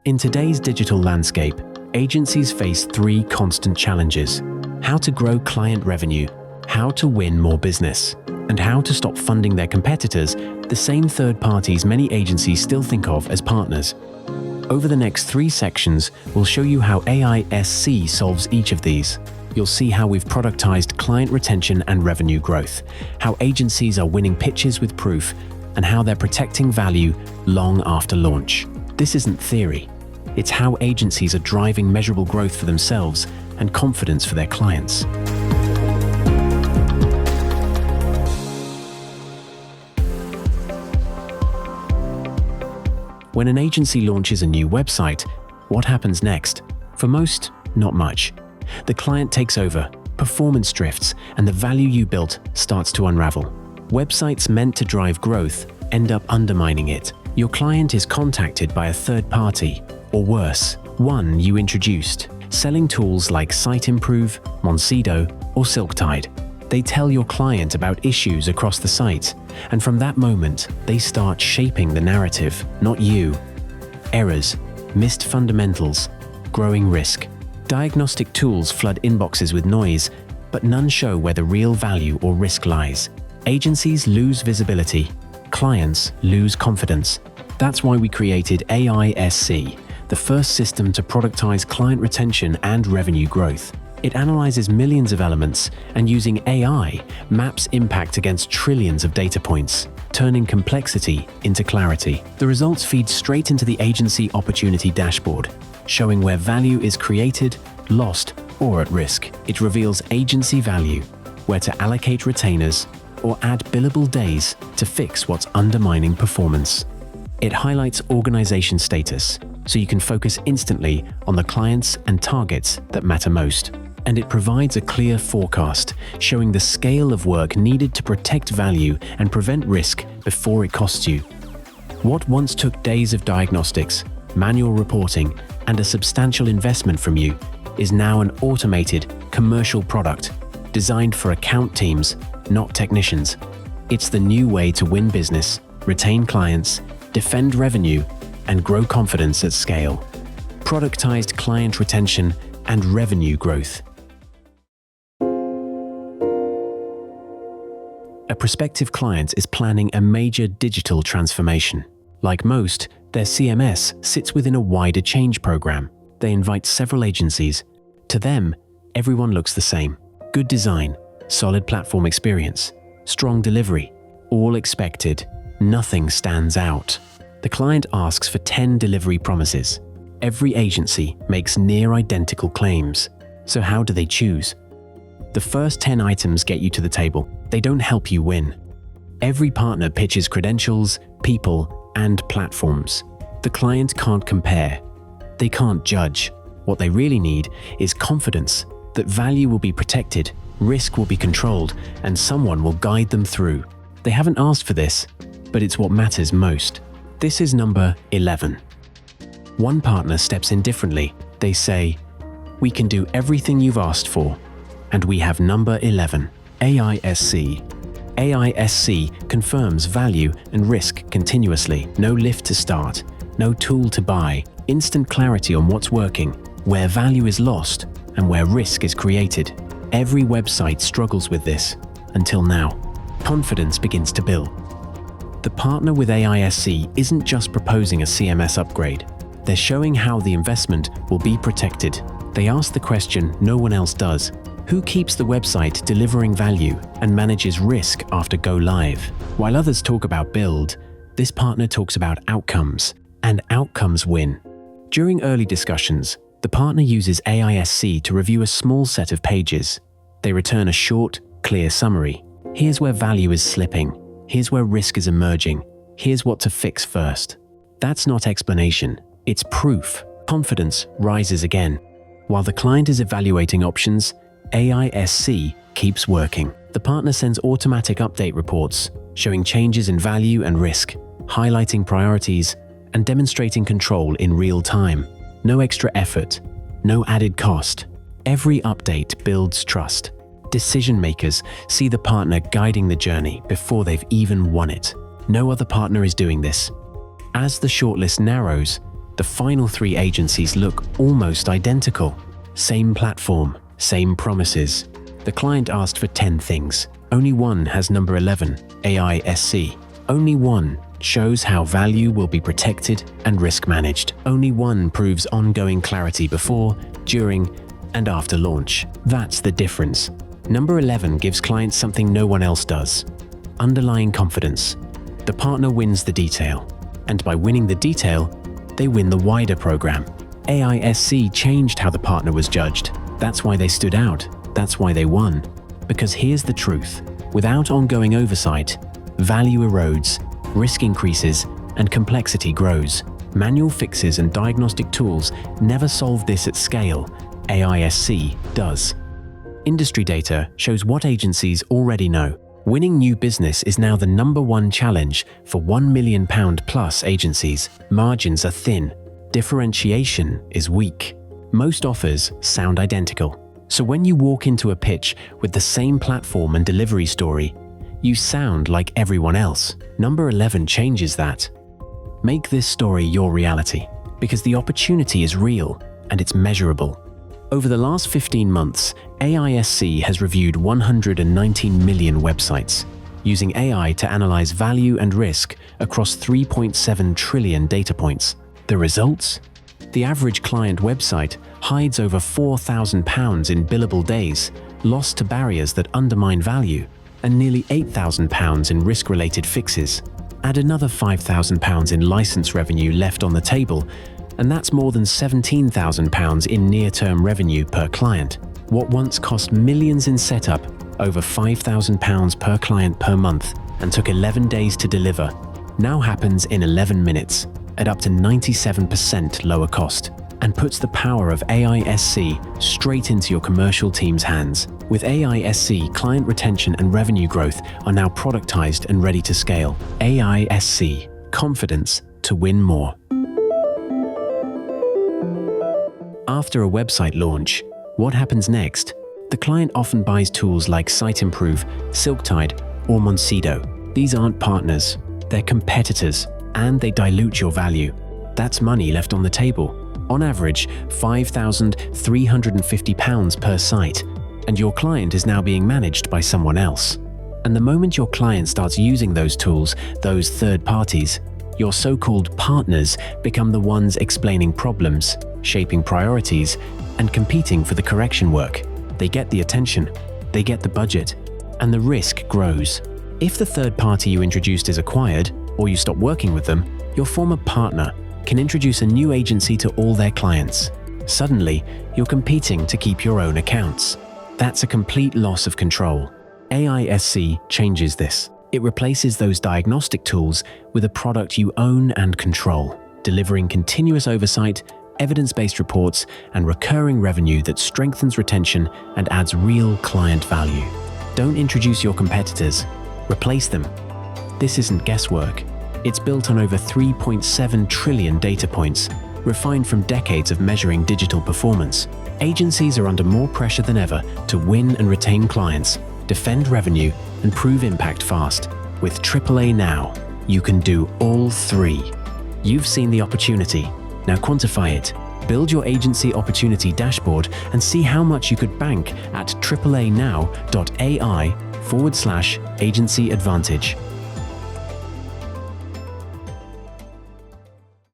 In today's digital landscape, agencies face three constant challenges: how to grow client revenue, how to win more business, and how to stop funding their competitors, the same third parties many agencies still think of as partners. Over the next 3 sections, we'll show you how AiSC solves each of these. You'll see how we've productized client retention and revenue growth, how agencies are winning pitches with proof, and how they're protecting value long after launch. This isn't theory. It's how agencies are driving measurable growth for themselves and confidence for their clients. When an agency launches a new website, what happens next? For most, not much. The client takes over, performance drifts, and the value you built starts to unravel. Websites meant to drive growth end up undermining it. Your client is contacted by a third party, or worse, one you introduced, selling tools like Siteimprove, Monsido, or Silktide. They tell your client about issues across the site, and from that moment, they start shaping the narrative, not you. Errors, missed fundamentals, growing risk. Diagnostic tools flood inboxes with noise, but none show where the real value or risk lies. Agencies lose visibility, clients lose confidence. That's why we created AiSC, the first system to productize client retention and revenue growth. It analyzes millions of elements and, using AI, maps impact against trillions of data points, turning complexity into clarity. The results feed straight into the agency opportunity dashboard, showing where value is created, lost, or at risk. It reveals agency value, where to allocate retainers, or add billable days to fix what's undermining performance. It highlights organization status, so you can focus instantly on the clients and targets that matter most. And it provides a clear forecast, showing the scale of work needed to protect value and prevent risk before it costs you. What once took days of diagnostics, manual reporting, and a substantial investment from you is now an automated, commercial product designed for account teams, not technicians. It's the new way to win business, retain clients, defend revenue, and grow confidence at scale. Productized client retention and revenue growth. A prospective client is planning a major digital transformation. Like most, their CMS sits within a wider change program. They invite several agencies. To them, everyone looks the same. Good design, solid platform experience, strong delivery, all expected. Nothing stands out. The client asks for 10 delivery promises. Every agency makes near identical claims. So how do they choose? The first 10 items get you to the table. They don't help you win. Every partner pitches credentials, people, and platforms. The client can't compare. They can't judge. What they really need is confidence that value will be protected, risk will be controlled, and someone will guide them through. They haven't asked for this, but it's what matters most. This is number 11. One partner steps in differently. They say, "We can do everything you've asked for." And we have number 11, AiSC. AiSC confirms value and risk continuously. No lift to start, no tool to buy, instant clarity on what's working, where value is lost, and where risk is created. Every website struggles with this, until now. Confidence begins to build. The partner with AiSC isn't just proposing a CMS upgrade. They're showing how the investment will be protected. They ask the question no one else does. Who keeps the website delivering value and manages risk after go live? While others talk about build, this partner talks about outcomes, and outcomes win. During early discussions, the partner uses AiSC to review a small set of pages. They return a short, clear summary. Here's where value is slipping. Here's where risk is emerging. Here's what to fix first. That's not explanation. It's proof. Confidence rises again. While the client is evaluating options, AiSC keeps working. The partner sends automatic update reports, showing changes in value and risk, highlighting priorities, and demonstrating control in real time. No extra effort, no added cost. Every update builds trust. Decision makers see the partner guiding the journey before they've even won it. No other partner is doing this. As the shortlist narrows, The final 3 agencies look almost identical. Same platform, same promises. The client asked for 10 things. Only one has number 11, AiSC. Only one shows how value will be protected and risk managed. Only one proves ongoing clarity before, during, and after launch. That's the difference. Number 11 gives clients something no one else does. Underlying confidence. The partner wins the detail. And by winning the detail, they win the wider program. AiSC changed how the partner was judged. That's why they stood out. That's why they won. Because here's the truth. Without ongoing oversight, value erodes, risk increases, and complexity grows. Manual fixes and diagnostic tools never solve this at scale. AiSC does. Industry data shows what agencies already know. Winning new business is now the #1 challenge for £1 million plus agencies. Margins are thin. Differentiation is weak. Most offers sound identical. So when you walk into a pitch with the same platform and delivery story, you sound like everyone else. Number 11 changes that. Make this story your reality, because the opportunity is real and it's measurable. Over the last 15 months, AiSC has reviewed 119 million websites, using AI to analyze value and risk across 3.7 trillion data points. The results? The average client website hides over £4,000 in billable days, lost to barriers that undermine value, and nearly £8,000 in risk-related fixes. Add another £5,000 in license revenue left on the table, and that's more than £17,000 in near-term revenue per client. What once cost millions in setup, over £5,000 per client per month, and took 11 days to deliver, now happens in 11 minutes, at up to 97% lower cost, and puts the power of AiSC straight into your commercial team's hands. With AiSC, client retention and revenue growth are now productized and ready to scale. AiSC, confidence to win more. After a website launch, what happens next? The client often buys tools like SiteImprove, Silktide, or Monsido. These aren't partners, they're competitors, and they dilute your value. That's money left on the table. On average, £5,350 per site, and your client is now being managed by someone else. And the moment your client starts using those tools, those third parties, your so-called partners become the ones explaining problems, shaping priorities, and competing for the correction work. They get the attention, they get the budget, and the risk grows. If the third party you introduced is acquired, or you stop working with them, your former partner can introduce a new agency to all their clients. Suddenly, you're competing to keep your own accounts. That's a complete loss of control. AiSC changes this. It replaces those diagnostic tools with a product you own and control, delivering continuous oversight, evidence-based reports, and recurring revenue that strengthens retention and adds real client value. Don't introduce your competitors, replace them. This isn't guesswork. It's built on over 3.7 trillion data points, refined from decades of measuring digital performance. Agencies are under more pressure than ever to win and retain clients, defend revenue, and prove impact fast. With AAAnow, you can do all three. You've seen the opportunity. Now quantify it. Build your agency opportunity dashboard and see how much you could bank at AAAnow.ai/agency advantage.